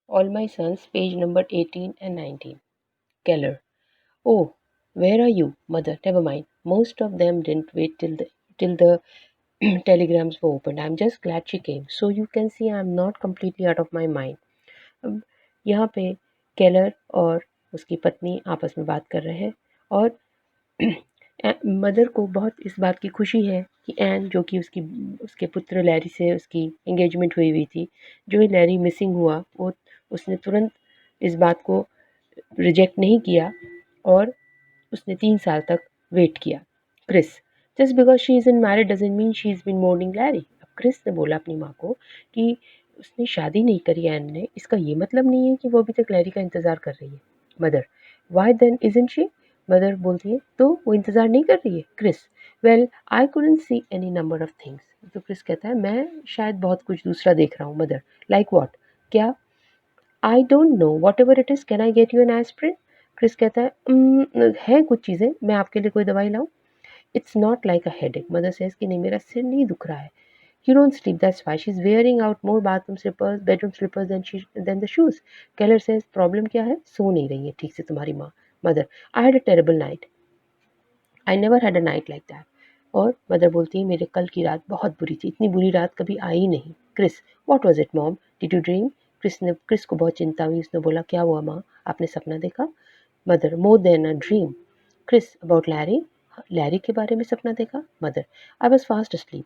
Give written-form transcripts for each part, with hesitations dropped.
All My Sons, page number 18 and 19. Keller. Oh, where are you, mother? Never mind. Most of them didn't wait till the telegrams were opened. I'm just glad she came. So you can see I'm not completely out of my mind. अब यहाँ पे Keller और उसकी पत्नी आपस में बात कर रहे हैं और मदर को बहुत इस बात की खुशी है कि एन जो कि उसके पुत्र लैरी से उसकी एंगेजमेंट हुई हुई थी, जो ही लैरी मिसिंग हुआ वो उसने तुरंत इस बात को रिजेक्ट नहीं किया और उसने 3 साल तक वेट किया। Chris, just because she isn't married doesn't mean she is been mourning Larry. अब क्रिस ने बोला अपनी माँ को कि उसने शादी नहीं करी एन ने, इसका ये मतलब नहीं है कि वो अभी तक लैरी का इंतज़ार कर रही है। Mother, why then isn't she? Mother बोलती है तो वो इंतज़ार नहीं कर रही है। Chris, well I couldn't see any number of things. तो क्रिस कहता है मैं शायद बहुत कुछ दूसरा देख रहा हूँ। Mother, like what? क्या? I don't know, whatever it is, can I get you an aspirin? Chris कहता है है कुछ चीज़ें, मैं आपके लिए कोई दवाई लाऊं? It's not like a headache. Mother says कि नहीं, मेरा सिर नहीं दुख रहा है। You don't sleep, that's why she's wearing out more bedroom slippers than the shoes. Keller says, problem क्या है? सो नहीं रही है ठीक से तुम्हारी माँ। Mother, I had a terrible night. I never had a night like that. और मदर बोलती है मेरे कल की रात बहुत बुरी थी, इतनी बुरी रात कभी आई ही नहीं। Chris, what was it mom? Did you dream? Chris को बहुत चिंता हुई, उसने बोला क्या हुआ माँ, आपने सपना देखा? Mother, more than a dream. Chris, about Larry? Larry के बारे में सपना देखा? Mother, I was fast asleep.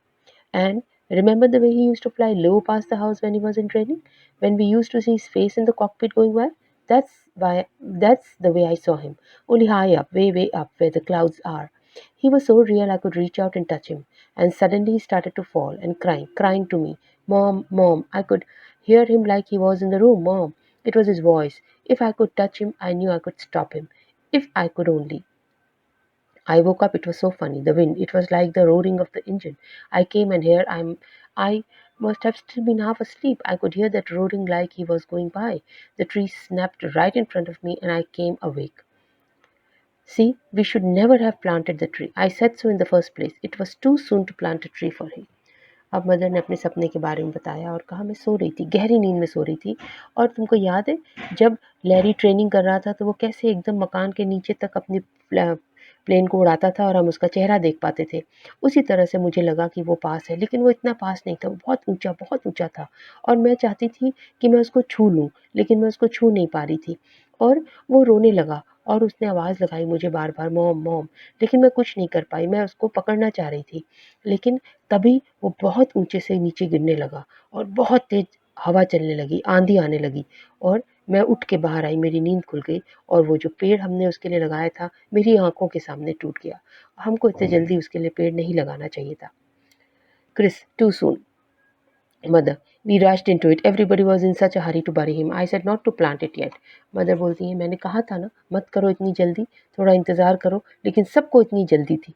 And remember the way he used to fly low past the house when he was in training? When we used to see his face in the cockpit going by? That's the way I saw him. Only high up, way up where the clouds are. He was so real I could reach out and touch him. And suddenly he started to fall and crying to me. Mom, Mom, I could hear him like he was in the room. Mom, it was his voice. If I could touch him, I knew I could stop him. If I could only. I woke up, it was so funny. The wind, it was like the roaring of the engine. I came and here I must have still been half asleep. I could hear that roaring like he was going by. The tree snapped right in front of me and I came awake. See, we should never have planted the tree. I said so in the first place. It was too soon to plant a tree for him. अब mother ने अपने सपने के बारे में बताया और कहा मैं सो रही थी, गहरी नींद में सो रही थी और तुमको याद है जब लैरी ट्रेनिंग कर रहा था तो वो कैसे एकदम मकान के नीचे तक अपनी प्लेन को उड़ाता था और हम उसका चेहरा देख पाते थे। उसी तरह से मुझे लगा कि वो पास है, लेकिन वो इतना पास नहीं था, वो बहुत ऊँचा था और मैं चाहती थी कि मैं उसको छू लूँ, लेकिन मैं उसको छू नहीं पा रही थी और वो रोने लगा और उसने आवाज़ लगाई मुझे बार-बार मॉम मॉम, लेकिन मैं कुछ नहीं कर पाई, मैं उसको पकड़ना चाह रही थी। लेकिन तभी वो बहुत ऊँचे से नीचे गिरने लगा और बहुत तेज़ हवा चलने लगी, आँधी आने लगी और मैं उठ के बाहर आई, मेरी नींद खुल गई और वो जो पेड़ हमने उसके लिए लगाया था, मेरी आँखों के सामने टूट गया। हमको इतने जल्दी उसके लिए पेड़ नहीं लगाना चाहिए था। Chris, too soon. Mother, we rushed into it, everybody was in such a hurry to bury him. I said not to plant it yet. Mother बोलती हैं मैंने कहा था ना मत करो इतनी जल्दी, थोड़ा इंतज़ार करो, लेकिन सबको इतनी जल्दी थी।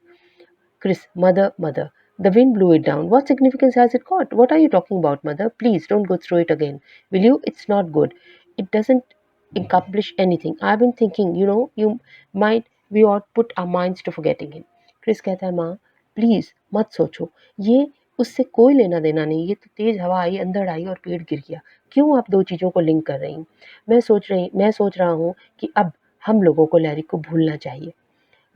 Chris, mother. The wind blew it down. What significance has it got? What are you talking about, mother? Please don't go through it again. Will you? It's not good. It doesn't accomplish anything. I've been thinking, we ought put our minds to forgetting him. Chris कहता है माँ please मत सोचो, ये उससे कोई लेना देना नहीं, ये तो तेज़ हवा आई, अंधड़ आई और पेड़ गिर गया। क्यों आप दो चीज़ों को लिंक कर रही हैं? मैं सोच रहा हूँ कि अब हम लोगों को लैरी को भूलना चाहिए।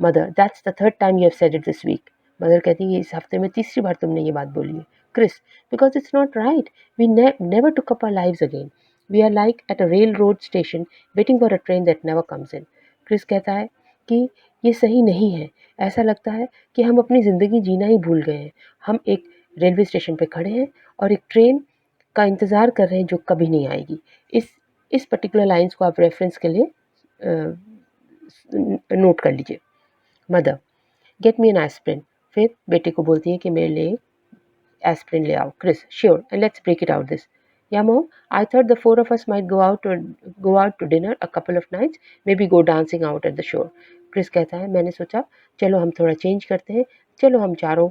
Mother, that's the third time you have said it this week. Mother कहती है इस हफ्ते में तीसरी बार तुमने ये बात बोली है। Chris, because it's not right, we never took up our lives again, we are like at a railroad station waiting for a train that never comes in. Chris कहता है कि ये सही नहीं है, ऐसा लगता है कि हम अपनी ज़िंदगी जीना ही भूल गए हैं। हम एक रेलवे स्टेशन पे खड़े हैं और एक ट्रेन का इंतज़ार कर रहे हैं जो कभी नहीं आएगी। इस पर्टिकुलर लाइन्स को आप रेफरेंस के लिए नोट कर लीजिए। Mother, get me an aspirin. फिर बेटे को बोलती है कि मेरे लिए एस्प्रिन ले आओ। Chris, sure and let's break it out this. या mom, I thought the four of us might go out to dinner a couple of nights, maybe go dancing out at the shore. Chris कहता है मैंने सोचा चलो हम थोड़ा change करते हैं, चलो हम चारों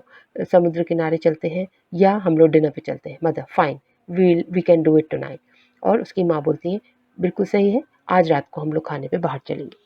समुद्र किनारे चलते हैं या हम लोग डिनर पे चलते हैं। Mother, fine, we can do it tonight. और उसकी माँ बोलती है बिल्कुल सही है, आज रात को हम लोग खाने पे बाहर चलेंगे।